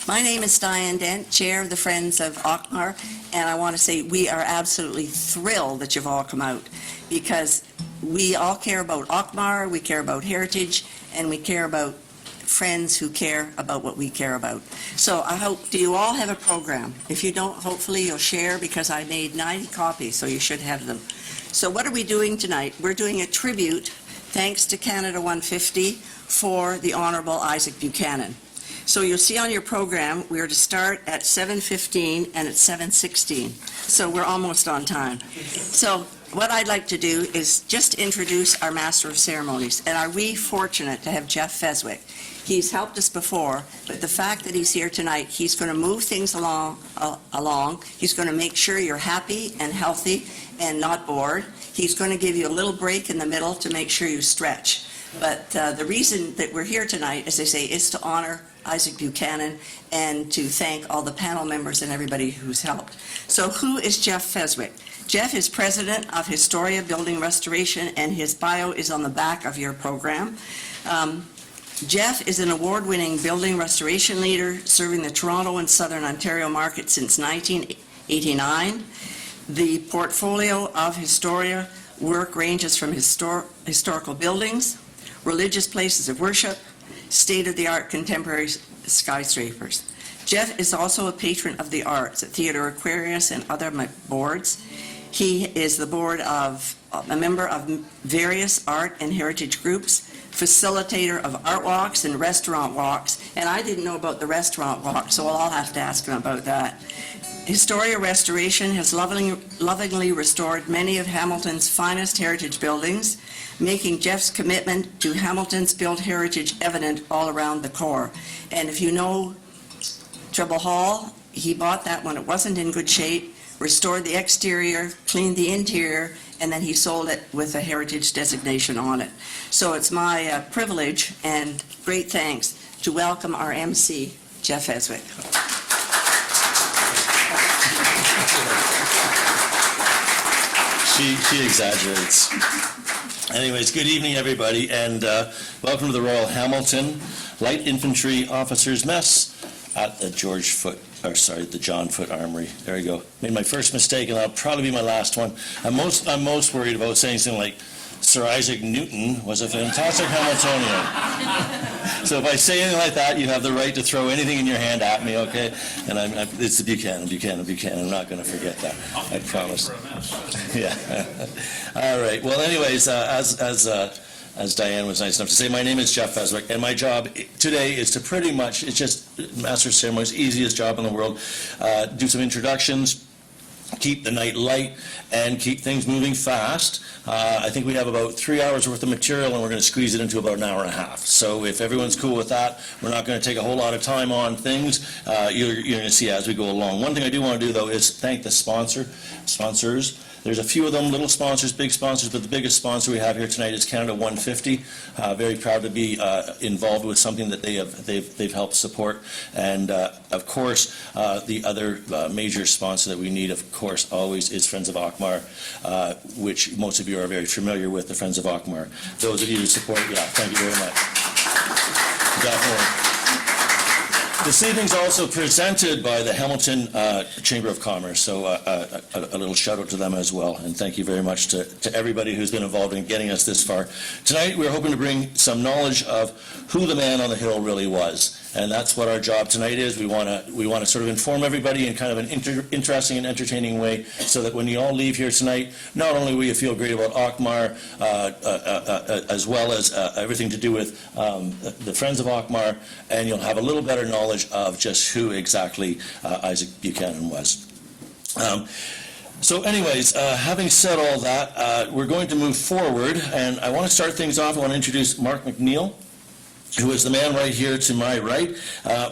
My name is Diane Dent, Chair of the Friends of Auchmar, and I want to say we are absolutely thrilled that you've all come out, because we all care about Auchmar, we care about heritage, and we care about friends who care about what we care about. So I hope, do you all have a program? If you don't, hopefully you'll share, because I made 90 copies, so you should have them. So what are we doing tonight? We're doing a tribute, thanks to Canada 150, for the Honourable Isaac Buchanan. So you'll see on your program, we're to start at 7:15 and at 7:16. So we're almost on time. So what I'd like to do is just introduce our Master of Ceremonies. And are we fortunate to have Jeff Feswick? He's helped us before, but the fact that he's here tonight, he's going to move things along. He's going to make sure you're happy and healthy and not bored. He's going to give you a little break in the middle to make sure you stretch. But the reason that we're here tonight, as I say, is to honor Isaac Buchanan and to thank all the panel members and everybody who's helped. So who is Jeff Feswick? Jeff is president of Historia Building Restoration, and his bio is on the back of your program. Jeff is an award-winning building restoration leader serving the Toronto and Southern Ontario market since 1989. The portfolio of Historia work ranges from historical buildings, religious places of worship, state-of-the-art contemporary skyscrapers. Jeff is also a patron of the arts at Theatre Aquarius and other boards. He is a member of various art and heritage groups, facilitator of art walks and restaurant walks, and I didn't know about the restaurant walk, so I'll have to ask him about that. Historia Restoration has lovingly restored many of Hamilton's finest heritage buildings, making Jeff's commitment to Hamilton's built heritage evident all around the core. And if you know Treble Hall, he bought that when it wasn't in good shape, restored the exterior, cleaned the interior, and then he sold it with a heritage designation on it. So it's my privilege and great thanks to welcome our MC, Jeff Feswick. She exaggerates. Anyways, good evening, everybody, and welcome to the Royal Hamilton Light Infantry Officers Mess at the the John Foote Armory. There you go. Made my first mistake, and that'll probably be my last one. I'm most worried about saying something like Sir Isaac Newton was a fantastic Hamiltonian. So if I say anything like that, you have the right to throw anything in your hand at me, okay? And it's the Buchanan. I'm not going to forget that. I promise. Yeah. All right. Well, anyways, as Diane was nice enough to say, my name is Jeff Feswick, and my job today is to pretty much, it's just Master of Ceremonies, easiest job in the world, do some introductions, keep the night light, and keep things moving fast. I think we have about 3 hours worth of material, and we're going to squeeze it into about an hour and a half. So if everyone's cool with that, we're not going to take a whole lot of time on things. You're going to see as we go along. One thing I do want to do, though, is thank the sponsors. There's a few of them, little sponsors, big sponsors, but the biggest sponsor we have here tonight is Canada 150. Very proud to be involved with something that they've helped support. And of course, the other major sponsor that we need, of course, always is Friends of Auchmar, which most of you are very familiar with, the Friends of Auchmar. Those of you who support, thank you very much. Definitely. This evening's also presented by the Hamilton Chamber of Commerce, so a little shout out to them as well, and thank you very much to everybody who's been involved in getting us this far. Tonight we're hoping to bring some knowledge of who the man on the hill really was, and that's what our job tonight is. We want to sort of inform everybody in kind of an interesting and entertaining way, so that when you all leave here tonight, not only will you feel great about Auchmar, as well as everything to do with the Friends of Auchmar, and you'll have a little better knowledge of just who exactly Isaac Buchanan was. So anyways, having said all that, we're going to move forward, and I want to start things off. I want to introduce Mark McNeil, who is the man right here to my right.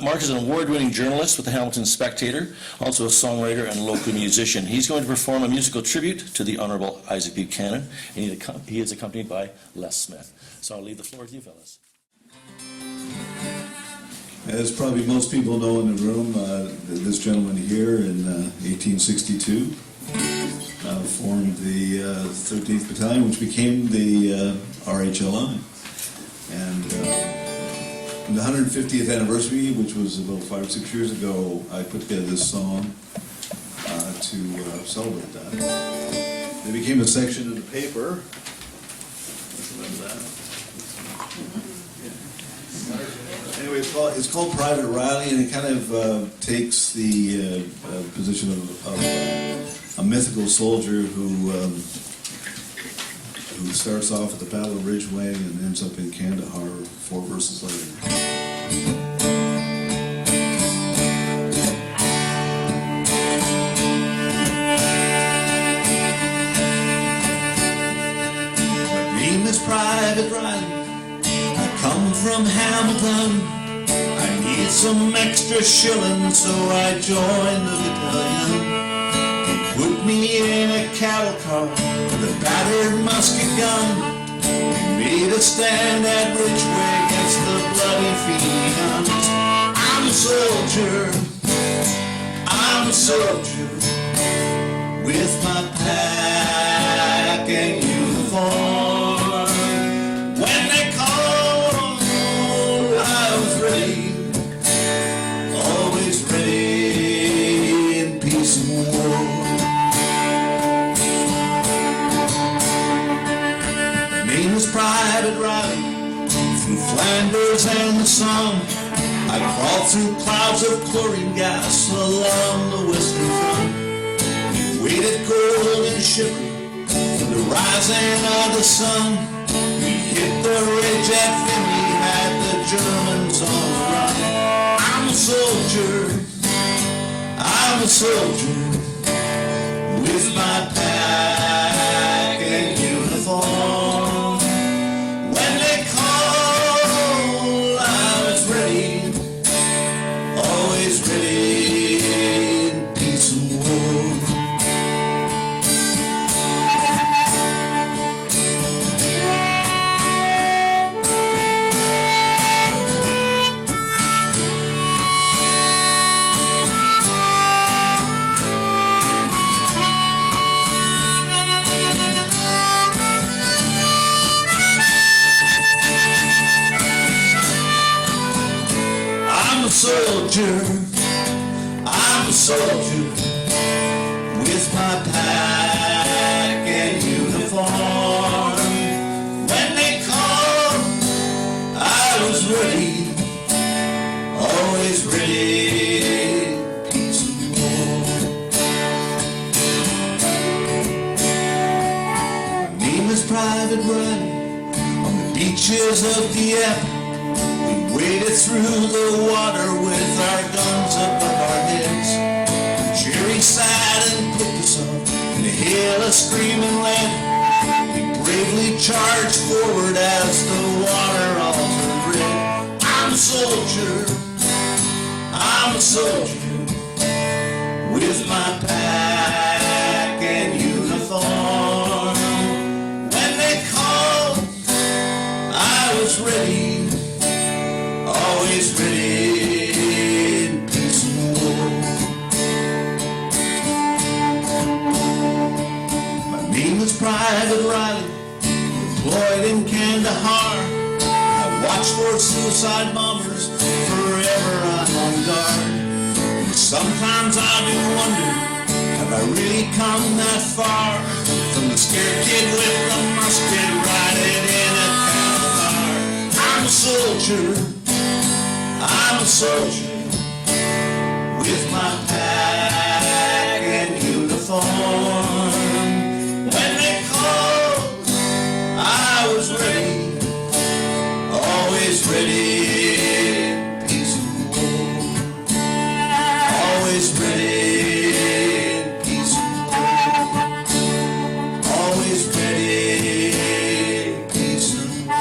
Mark is an award-winning journalist with the Hamilton Spectator, also a songwriter and local musician. He's going to perform a musical tribute to the Honourable Isaac Buchanan, and he is accompanied by Les Smith. So I'll leave the floor with you fellas. As probably most people know in the room, this gentleman here in 1862 formed the 13th Battalion, which became the RHLI. And the 150th anniversary, which was about 5 or 6 years ago, I put together this song to celebrate that. It became a section of the paper. Remember that? Anyway, it's called Private Riley, and it kind of takes the position of a mythical soldier who starts off at the Battle of Ridgeway and ends up in Kandahar 4 verses later. Private Riley, I come from Hamilton. I need some extra shillings, so I joined the battalion. They put me in a cattle car with a battered musket gun. We made a stand at Ridgeway against the bloody fiends. I'm a soldier, with my pack and uniform. Private Riley, through Flanders and the Somme, I crawled through clouds of chlorine gas along the western front. We waited cold and shivered for the rising of the sun. We hit the ridge at Finley, had the Germans on the run. I'm a soldier, with my pack and uniform. I'm a soldier, with my pack and uniform. When they called, I was ready, always ready, peace and war. My name is Private Riley, on the beaches of Dieppe. Waded through the water with our guns above our heads. Jerry sighed and picked us up in a hail of screaming lead. We bravely charged forward as the water all turned red. I'm a soldier, with my pack and uniform. When they called, I was ready, always ready in peace and war. My name is Private Riley, deployed in Kandahar. I watch for suicide bombers, forever I'm on guard. And sometimes I do wonder, have I really come that far? From the scared kid with the musket riding in a cattle car. I'm a soldier, with my pack and uniform. When they called, I was ready, always ready, peace and war. Always ready, peace and war. Always ready, peace and war.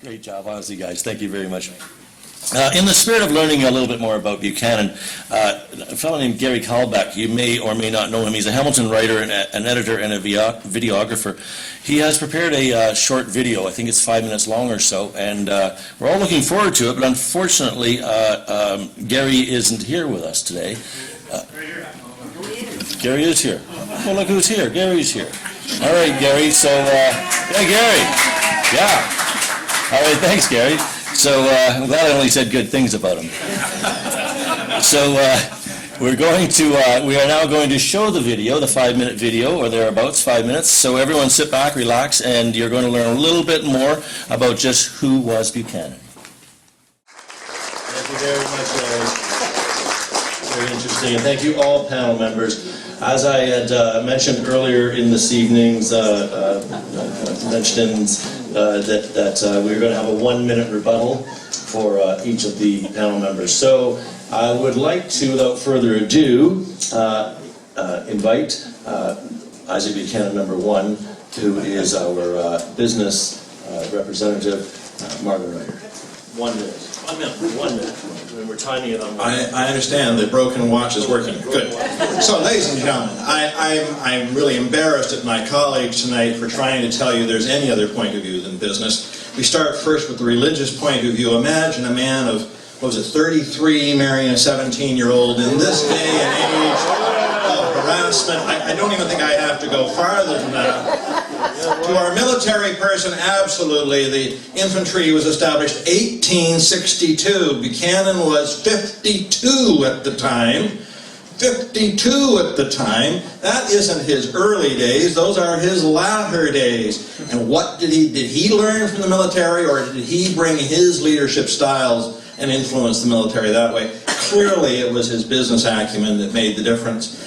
Great job, honestly, guys. Thank you very much. In the spirit of learning a little bit more about Buchanan, a fellow named Gary Kalbach, you may or may not know him. He's a Hamilton writer, and an editor, and a videographer. He has prepared a short video. I think it's 5 minutes long or so, and we're all looking forward to it, but unfortunately, Gary isn't here with us today. Gary is here. Well, look who's here. Gary's here. All right, Gary, so, yeah, Gary, yeah. All right, thanks, Gary. So, I'm glad I only said good things about him. So, we are now going to show the video, the 5-minute video, or thereabouts, 5 minutes. So everyone sit back, relax, and you're going to learn a little bit more about just who was Buchanan. Thank you very much, very interesting. And thank you all panel members. As I had mentioned earlier in this evening's mentions, that we were going to have a 1-minute rebuttal for each of the panel members. So I would like to, without further ado, invite Isaac Buchanan, number 1, who is our business representative, Margaret Ryder. 1 minute. 1 minute. 1 minute. And we're timing it on. I understand the broken watch is working. Good. So, ladies and gentlemen, I'm really embarrassed at my colleagues tonight for trying to tell you there's any other point of view than business. We start first with the religious point of view. Imagine a man of, 33, marrying a 17-year-old in this day and age of harassment. I don't even think I have to go farther than that. To our military person, absolutely. The infantry was established 1862. Buchanan was 52 at the time. 52 at the time. That isn't his early days. Those are his latter days. And what did he learn from the military, or did he bring his leadership styles and influence the military that way? Clearly it was his business acumen that made the difference.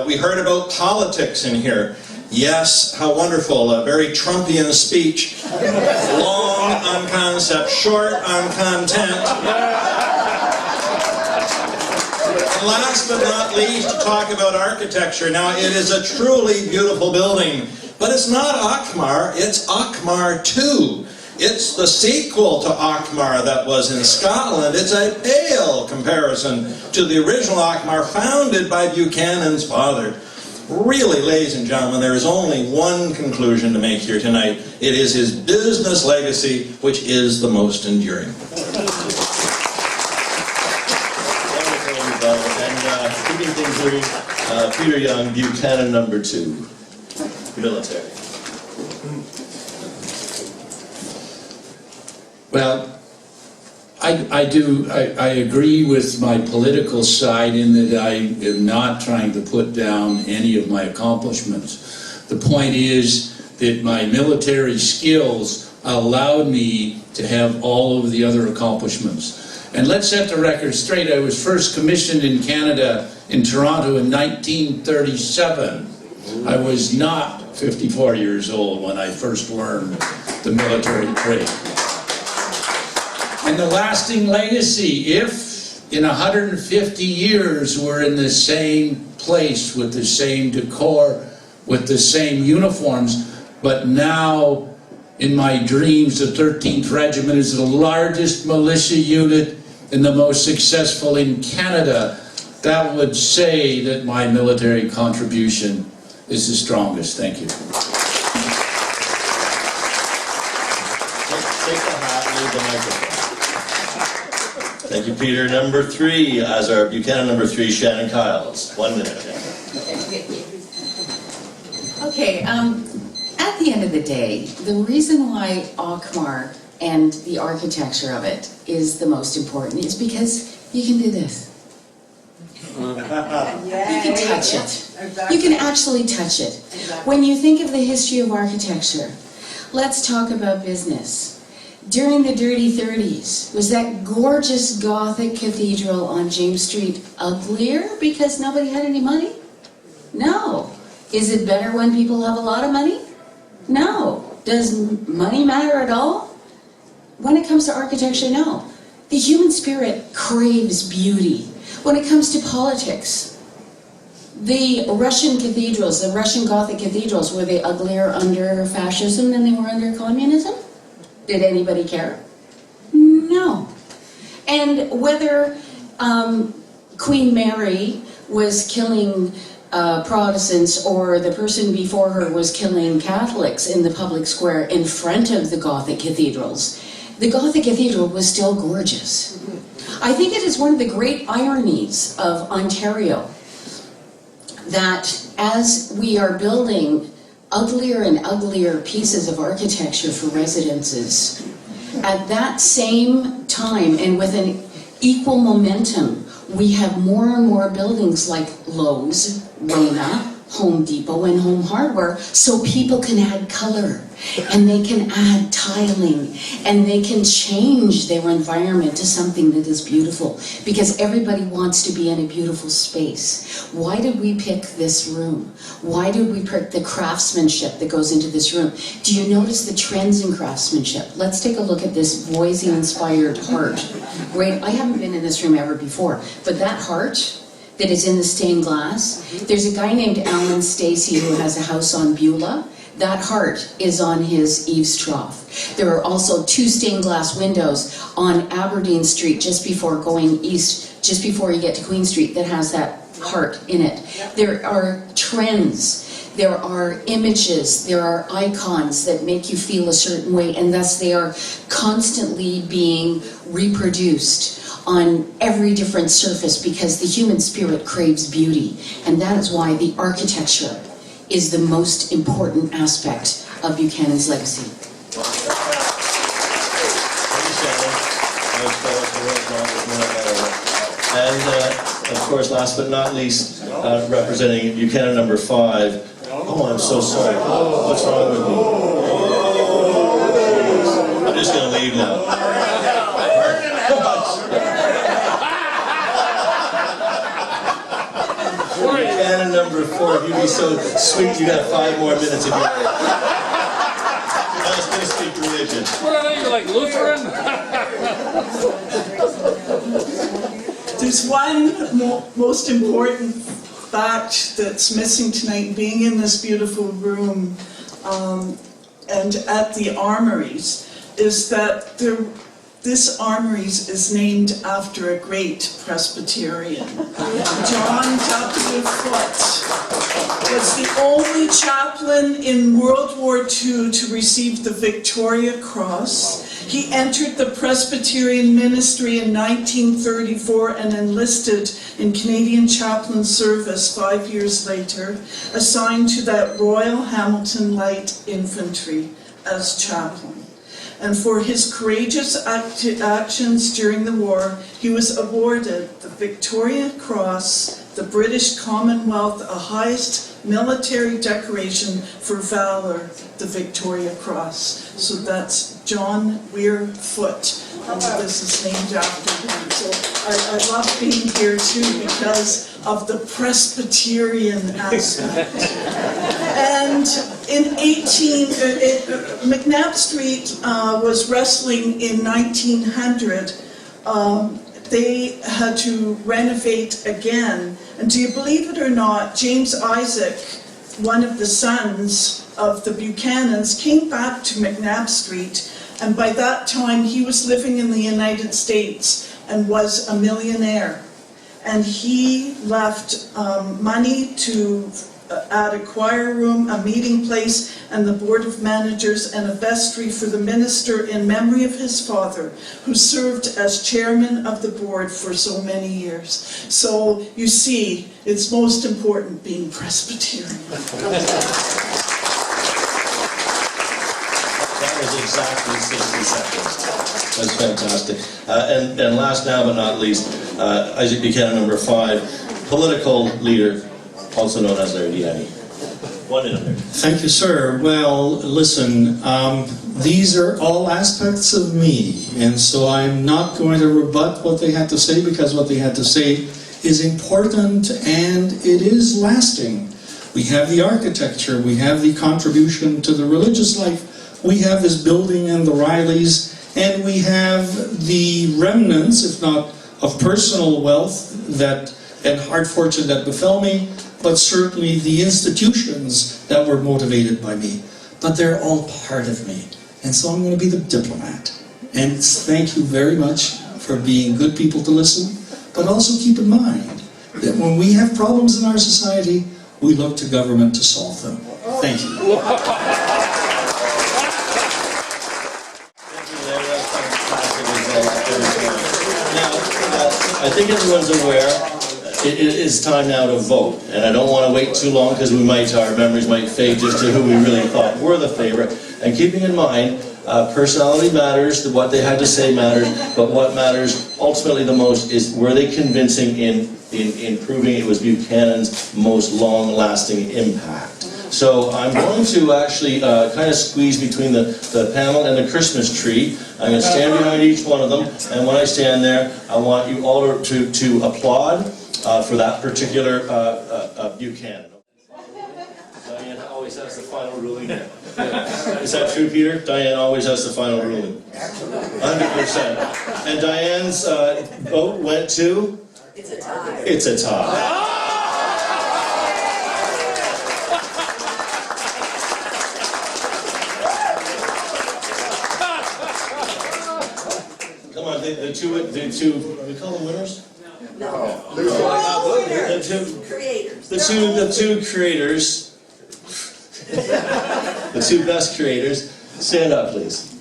We heard about politics in here. Yes, how wonderful, a very Trumpian speech. Long on concept, short on content. And last but not least, to talk about architecture. Now, it is a truly beautiful building, but it's not Auchmar, it's Auchmar 2. It's the sequel to Auchmar that was in Scotland. It's a pale comparison to the original Auchmar founded by Buchanan's father. Really, ladies and gentlemen, there is only one conclusion to make here tonight. It is his business legacy, which is the most enduring. And keeping things moving, Peter Young, Buchanan number 2, military. Well, I agree with my political side in that I am not trying to put down any of my accomplishments. The point is that my military skills allowed me to have all of the other accomplishments. And let's set the record straight. I was first commissioned in Canada, in Toronto, in 1937. I was not 54 years old when I first learned the military trade. And the lasting legacy, if in 150 years we're in the same place with the same decor, with the same uniforms, but now in my dreams the 13th Regiment is the largest militia unit and the most successful in Canada, that would say that my military contribution is the strongest. Thank you. Take the hat, leave the microphone. Thank you, Peter. Number 3, as our Buchanan number 3, Shannon Kiles. 1 minute. Okay, at the end of the day, the reason why Auchmar and the architecture of it is the most important is because you can do this. You can touch it. You can actually touch it. When you think of the history of architecture, let's talk about business. During the dirty 30s, was that gorgeous Gothic cathedral on James Street uglier because nobody had any money? No. Is it better when people have a lot of money? No. Does money matter at all? When it comes to architecture, no. The human spirit craves beauty. When it comes to politics, the Russian cathedrals, the Russian Gothic cathedrals, were they uglier under fascism than they were under communism? Did anybody care? No. And whether Queen Mary was killing Protestants or the person before her was killing Catholics in the public square in front of the Gothic cathedrals, the Gothic cathedral was still gorgeous. I think it is one of the great ironies of Ontario that as we are building uglier and uglier pieces of architecture for residences. At that same time, and with an equal momentum, we have more and more buildings like Lowe's, Rona, Home Depot, and Home Hardware, so people can add color, and they can add tiling, and they can change their environment to something that is beautiful, because everybody wants to be in a beautiful space. Why did we pick this room? Why did we pick the craftsmanship that goes into this room? Do you notice the trends in craftsmanship? Let's take a look at this Boise-inspired heart. Great, I haven't been in this room ever before, but that heart that is in the stained glass, there's a guy named Alan Stacy who has a house on Beulah. That heart is on his eaves trough. There are also 2 stained glass windows on Aberdeen Street just before going east, just before you get to Queen Street, that has that heart in it. There are trends, there are images, there are icons that make you feel a certain way, and thus they are constantly being reproduced on every different surface, because the human spirit craves beauty, and that is why the architecture is the most important aspect of Buchanan's legacy. And of course, last but not least, representing Buchanan number 5. Oh, I'm so sorry. What's wrong with me? I'm just going to leave now. Buchanan number 4, if you'd be so sweet, you got 5 more minutes if you like. I was going to speak religion. What are you, like Lutheran? There's one most important fact that's missing tonight, being in this beautiful room and at the Armories, is that this Armories is named after a great Presbyterian. John W. Foote was the only chaplain in World War II to receive the Victoria Cross. He entered the Presbyterian ministry in 1934 and enlisted in Canadian chaplain service 5 years later, assigned to that Royal Hamilton Light Infantry as chaplain. And for his courageous actions during the war, he was awarded the Victoria Cross, the British Commonwealth, a highest military decoration for valor, the Victoria Cross. So that's John Weir Foote, and this is named after him. So I love being here too because of the Presbyterian aspect. And in McNabb Street was wrestling in 1900. They had to renovate again. And do you believe it or not, James Isaac, one of the sons of the Buchanans, came back to McNabb Street, and by that time he was living in the United States and was a millionaire. And he left money to add a choir room, a meeting place, and the board of managers, and a vestry for the minister in memory of his father, who served as chairman of the board for so many years. So you see, it's most important being Presbyterian. That was exactly 60 seconds. That's fantastic. And last now but not least, Isaac Buchanan number 5, political leader, also known as Larry Diani. 1 minute there. Thank you, sir. Well, listen, these are all aspects of me, and so I'm not going to rebut what they had to say, because what they had to say is important and it is lasting. We have the architecture, we have the contribution to the religious life, we have this building and the Rileys, and we have the remnants, if not of personal wealth and hard fortune that befell me, but certainly the institutions that were motivated by me. But they're all part of me. And so I'm going to be the diplomat. And thank you very much for being good people to listen, but also keep in mind that when we have problems in our society, we look to government to solve them. Thank you. Thank you, Larry. That's fantastic. Now, I think everyone's aware, it is time now to vote, and I don't want to wait too long because our memories might fade just to who we really thought were the favorite. And keeping in mind, personality matters, what they had to say matters, but what matters ultimately the most is were they convincing in proving it was Buchanan's most long-lasting impact. So I'm going to actually kind of squeeze between the panel and the Christmas tree. I'm going to stand behind each one of them, and when I stand there, I want you all to applaud for that particular Buchanan. Diane always has the final ruling. Is that true, Peter? Diane always has the final ruling. 100%. And Diane's vote went to? It's a tie. It's a tie. Come on, the two, we call them winners? No. The two Creators. the two creators, the two best creators, stand up, please.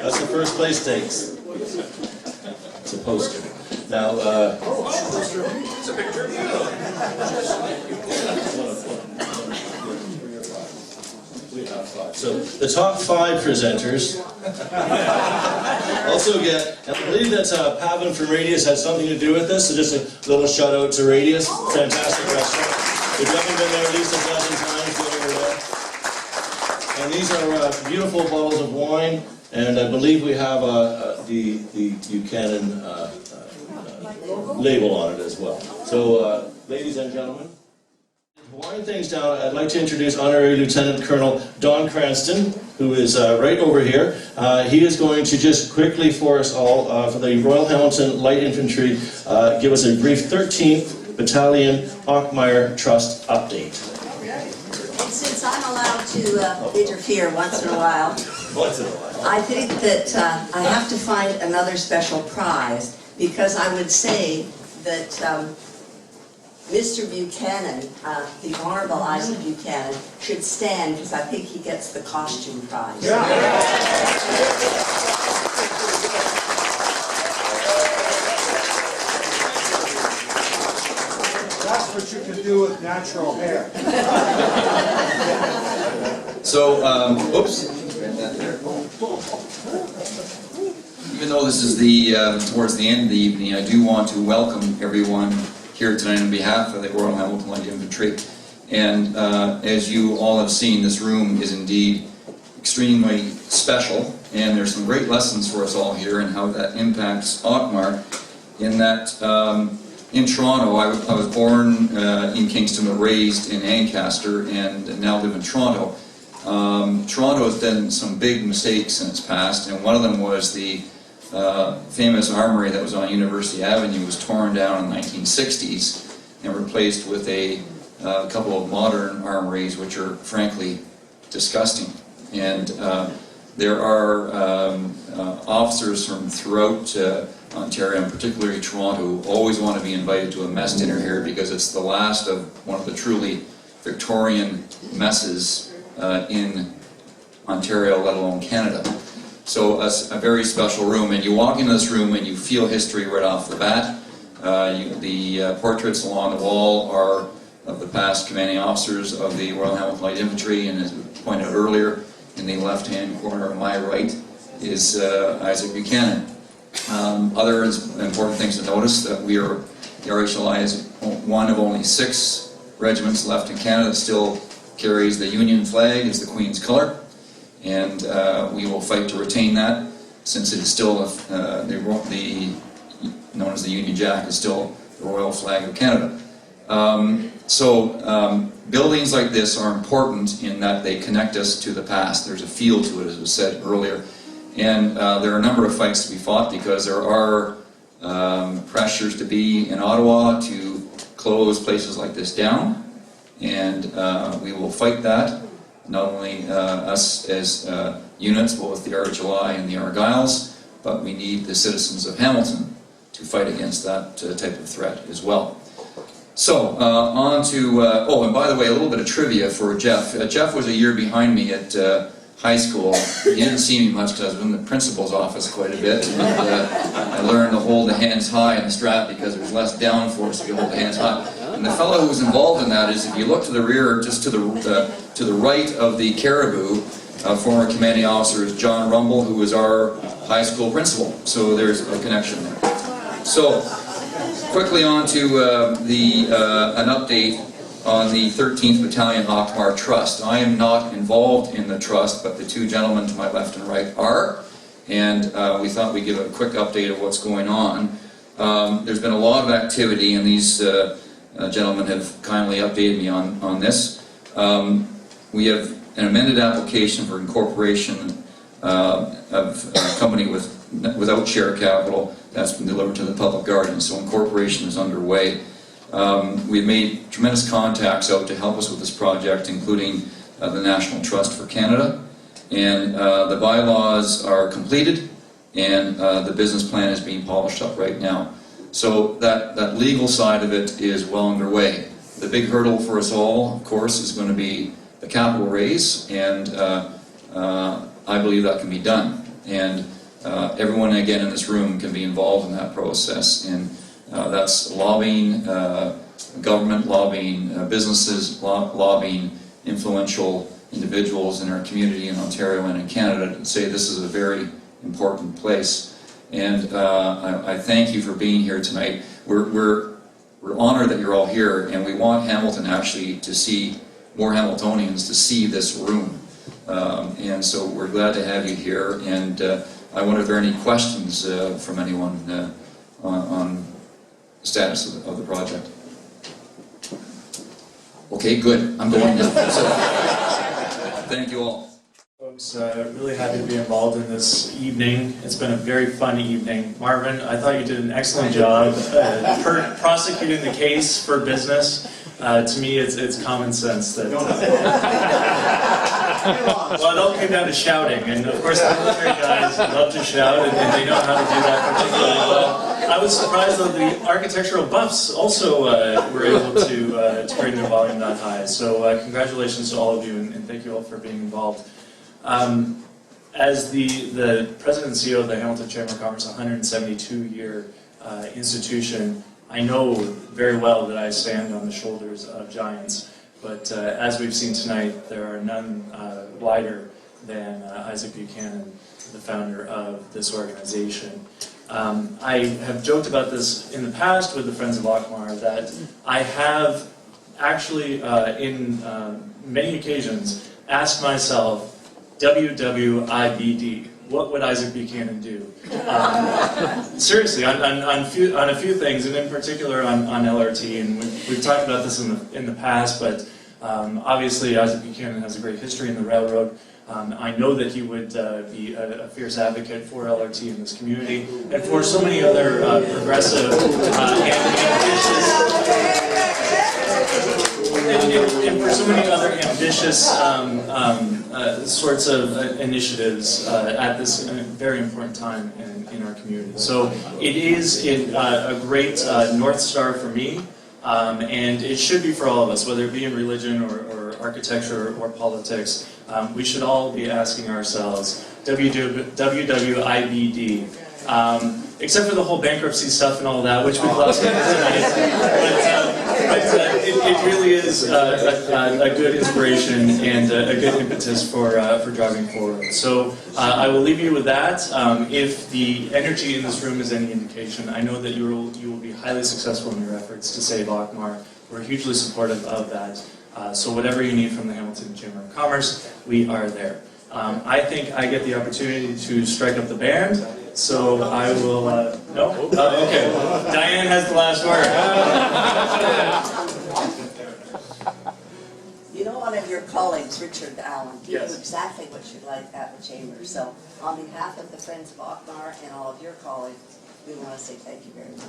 That's the first place stakes. It's a poster. Now, so the top 5 presenters also get, and I believe that Pavan from Radius had something to do with this, so just a little shout out to Radius. Fantastic restaurant. If you haven't been there at least a dozen times, go over there. And these are beautiful bottles of wine. And I believe we have the Buchanan label on it as well. So, ladies and gentlemen, to wind things down, I'd like to introduce Honorary Lieutenant Colonel Don Cranston, who is right over here. He is going to just quickly for us all, for the Royal Hamilton Light Infantry, give us a brief 13th Battalion Auchmar Trust update. And since I'm allowed to interfere once in a while, I think that I have to find another special prize, because I would say that Mr. Buchanan, the Honorable Isaac Buchanan, should stand, because I think he gets the costume prize. That's what you can do with natural hair. So, oops. Even though this is towards the end of the evening, I do want to welcome everyone here tonight on behalf of the Royal Hamilton Light Infantry. And as you all have seen, this room is indeed extremely special, and there's some great lessons for us all here and how that impacts Auchmar. In that, in Toronto, I was born in Kingston, but raised in Ancaster, and now live in Toronto. Toronto has done some big mistakes in its past, and one of them was the famous armory that was on University Avenue was torn down in the 1960s and replaced with a couple of modern armories, which are frankly disgusting. And there are officers from throughout Ontario, and particularly Toronto, who always want to be invited to a mess dinner here because it's the last of one of the truly Victorian messes in Ontario, let alone Canada. So a very special room, and you walk into this room and you feel history right off the bat. The portraits along the wall are of the past commanding officers of the Royal Hamilton Light Infantry, and as pointed out earlier, in the left-hand corner on my right is Isaac Buchanan. Other important things to notice that we are, the RHLI is one of only 6 regiments left in Canada that still carries the Union flag as the Queen's colour, and we will fight to retain that, since it is still known as the Union Jack is still the Royal Flag of Canada. Buildings like this are important in that they connect us to the past. There's a feel to it, as was said earlier, and there are a number of fights to be fought because there are pressures to be in Ottawa to close places like this down, and we will fight that. not only us as units, both the Argyll and the Argylls, but we need the citizens of Hamilton to fight against that type of threat as well. So, on to, oh, and by the way, a little bit of trivia for Jeff. Jeff was a year behind me at high school. He didn't see me much because I was in the principal's office quite a bit. And, I learned to hold the hands high in the strap because there's less downforce if you hold the hands high. And the fellow who was involved in that is, if you look to the rear, just to the right of the Caribou, former commanding officer is John Rumble, who was our high school principal. So there's a connection there. So, quickly on to an update on the 13th Battalion Auchmar Trust. I am not involved in the trust, but the two gentlemen to my left and right are, and we thought we'd give a quick update of what's going on. There's been a lot of activity, and these gentlemen have kindly updated me on this. We have an amended application for incorporation of a company without share capital. That's been delivered to the public guardian, so incorporation is underway. We've made tremendous contacts out to help us with this project, including the National Trust for Canada, and the bylaws are completed, and the business plan is being polished up right now. So that legal side of it is well underway. The big hurdle for us all, of course, is going to be the capital raise, and I believe that can be done. And everyone, again, in this room can be involved in that process, and that's lobbying, government lobbying, businesses lobbying influential individuals in our community in Ontario and in Canada to say this is a very important place. And I thank you for being here tonight. We're honored that you're all here, and we want Hamilton actually to see more Hamiltonians to see this room. And so we're glad to have you here, and I wonder if there are any questions from anyone on the status of the project. Okay, good. I'm going now. So, thank you all. Folks, really happy to be involved in this evening. It's been a very fun evening. Marvin, I thought you did an excellent job prosecuting the case for business. To me, it's common sense that... Well, it all came down to shouting, and of course the military guys love to shout, and they know how to do that particularly well. I was surprised though the architectural buffs also were able to bring their volume that high. So congratulations to all of you, and thank you all for being involved. As the President and CEO of the Hamilton Chamber of Commerce, a 172-year institution, I know very well that I stand on the shoulders of giants. But as we've seen tonight, there are none wider than Isaac Buchanan, the founder of this organization. I have joked about this in the past with the Friends of Auchmar that I have actually, in many occasions, asked myself, WWIBD, what would Isaac Buchanan do? Seriously, on a few things, and in particular on LRT, and we've talked about this in the past, but obviously Isaac Buchanan has a great history in the railroad. I know that he would be a fierce advocate for LRT in this community, and for so many other progressive and for so many other ambitious sorts of initiatives at this very important time in our community. So it is a great North Star for me, and it should be for all of us, whether it be in religion or architecture or politics. We should all be asking ourselves, WWIBD, except for the whole bankruptcy stuff and all that, which we'd love to get tonight. But it really is a good inspiration and a good impetus for driving forward. So I will leave you with that. If the energy in this room is any indication, I know that you will be highly successful in your efforts to save Auchmar. We're hugely supportive of that. So whatever you need from the Hamilton Chamber of Commerce, we are there. I think I get the opportunity to strike up the band. So I will, no? Okay. Diane has the last word. You know, one of your colleagues, Richard Allen, he knew Yes. exactly what you'd like at the chamber. So on behalf of the Friends of Auchmar and all of your colleagues, we want to say thank you very much.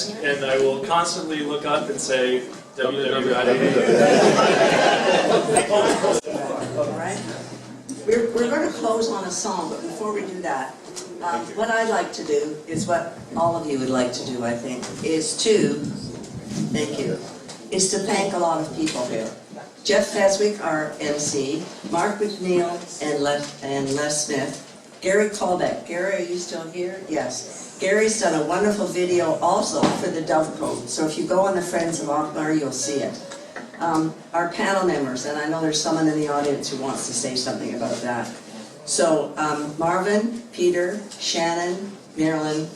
desk, and I will constantly look up and say, www. All right? We're going to close on a song, but before we do that, what I'd like to do is what all of you would like to do, I think, is to, thank you, is to thank a lot of people here. Jeff Feswick, our MC, Mark McNeil and Les Smith, Gary Colbeck. Gary, are you still here? Yes. Gary's done a wonderful video also for the Dovecote. So if you go on the Friends of Auchmar, you'll see it. Our panel members, and I know there's someone in the audience who wants to say something about that. So Marvin, Peter, Shannon, Marilyn,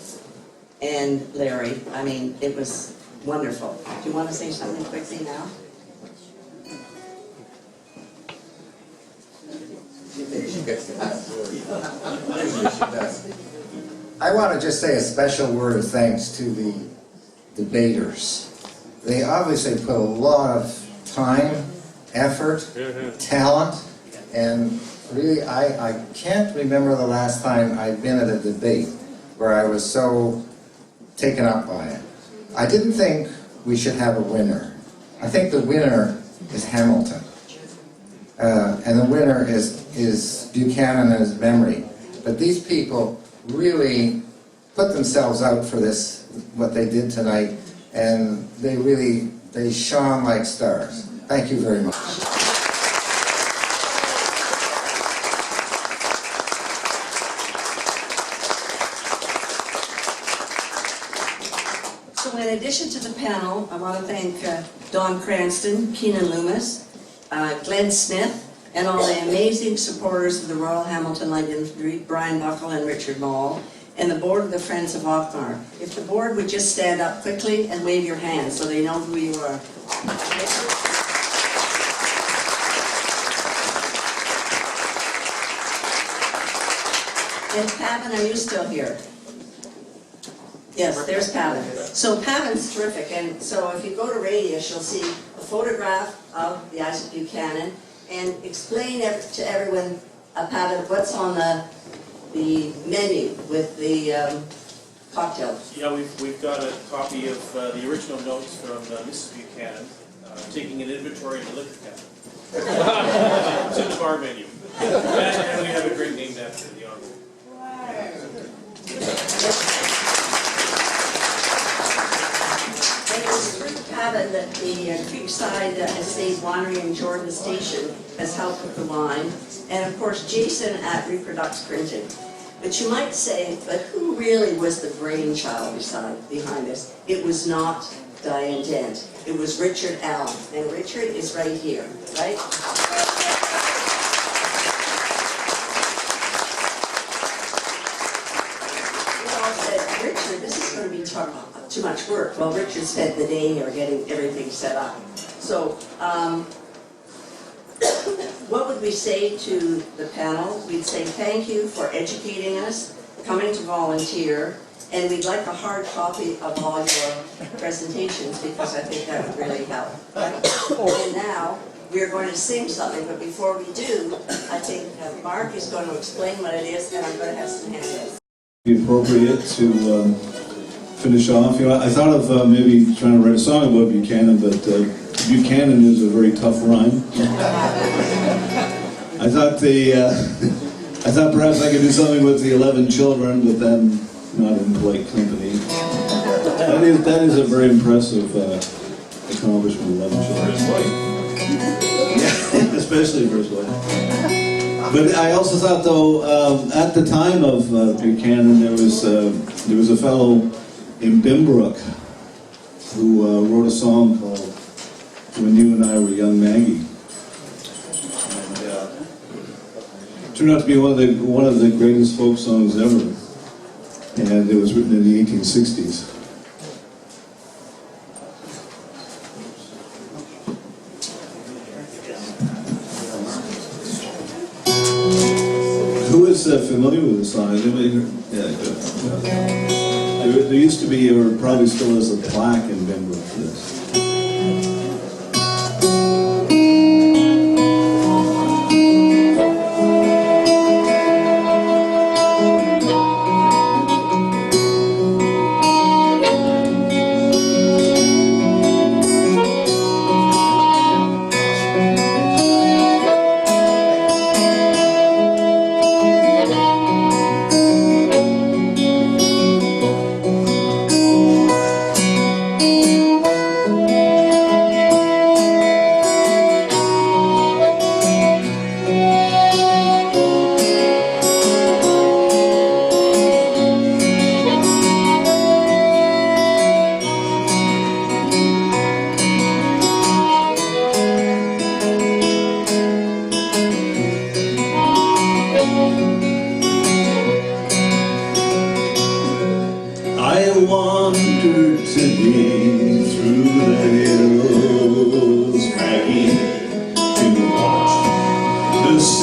and Larry. I mean, it was wonderful. Do you want to say something quickly now? I want to just say a special word of thanks to the debaters. They obviously put a lot of time, effort, talent, and really I can't remember the last time I've been at a debate where I was so taken up by it. I didn't think we should have a winner. I think the winner is Hamilton. And the winner is Buchanan and his memory. But these people really put themselves out for this, what they did tonight, and they shone like stars. Thank you very much. So in addition to the panel, I want to thank Don Cranston, Keenan Loomis, Glenn Smith, and all the amazing supporters of the Royal Hamilton Light Infantry, Brian Buckle and Richard Mall, and the board of the Friends of Auchmar. If the board would just stand up quickly and wave your hands so they know who you are. And Pavan, are you still here? Yes, there's Pavan. So Pavan's terrific, and so if you go to Radius, you'll see a photograph of the Isaac Buchanan, and explain to everyone, Pavan, what's on the menu with the cocktails. Yeah, we've got a copy of the original notes from Mrs. Buchanan, taking an inventory of the liquor cabinet. It's in the bar menu. And we have a drink named after the owner. And it was through Pavan that the Creekside Estate Winery and Jordan Station has helped with the wine, and of course Jason at Reproducts Printing. But you might say, but who really was the brainchild behind this? It was not Diane Dent. It was Richard Allen, and Richard is right here, right? We all said, Richard, this is going to be too much work. Well, Richard spent the day here getting everything set up. So, what would we say to the panel? We'd say thank you for educating us, coming to volunteer, and we'd like a hard copy of all your presentations because I think that would really help. Right? And now we're going to sing something, but before we do, I think Mark is going to explain what it is, and I'm going to have some hands. Be appropriate to finish off. You know, I thought of maybe trying to write a song about Buchanan, but Buchanan is a very tough rhyme. I thought perhaps I could do something with the 11 children, but then not in polite company. That is a very impressive accomplishment, 11 children. Yeah, especially for his wife. But I also thought, though, at the time of Buchanan, there was a fellow in Bimbrook who wrote a song called "When You and I Were Young Maggie." And turned out to be one of the greatest folk songs ever. And it was written in the 1860s. Who is familiar with the song? Yeah, good. There used to be, or probably still is, a plaque in Denver for this.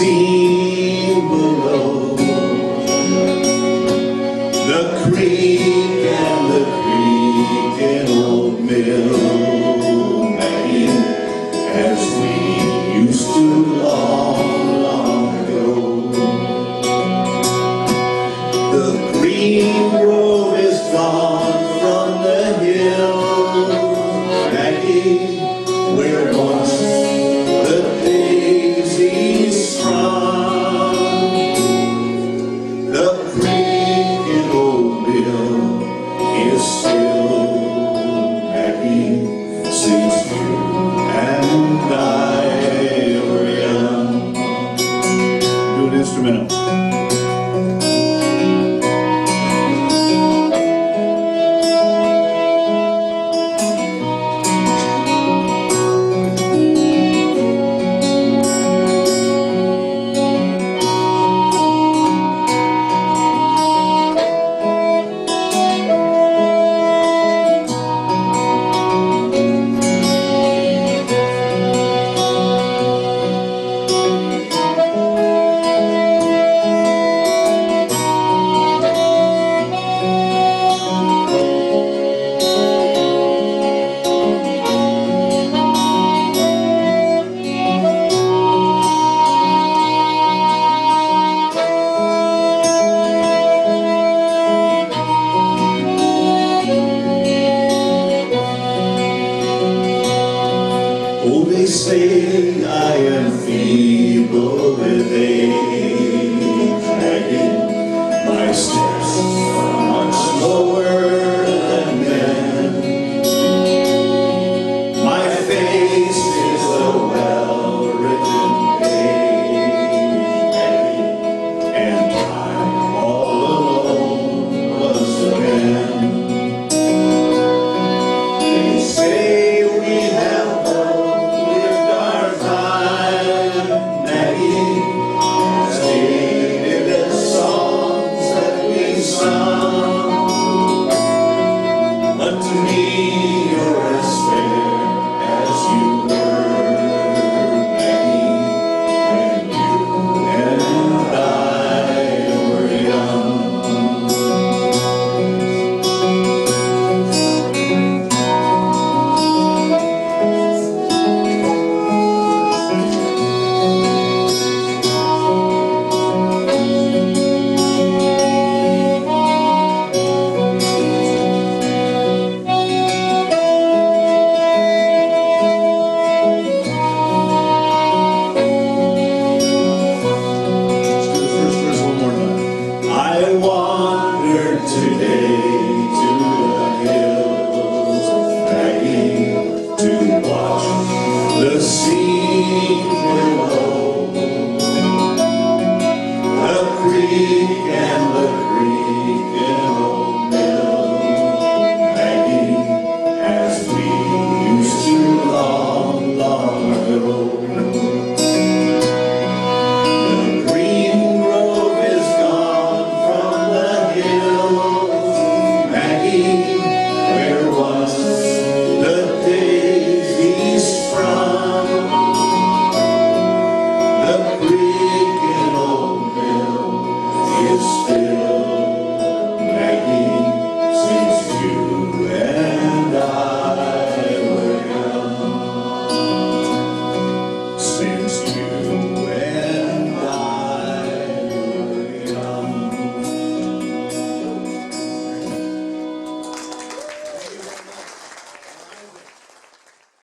see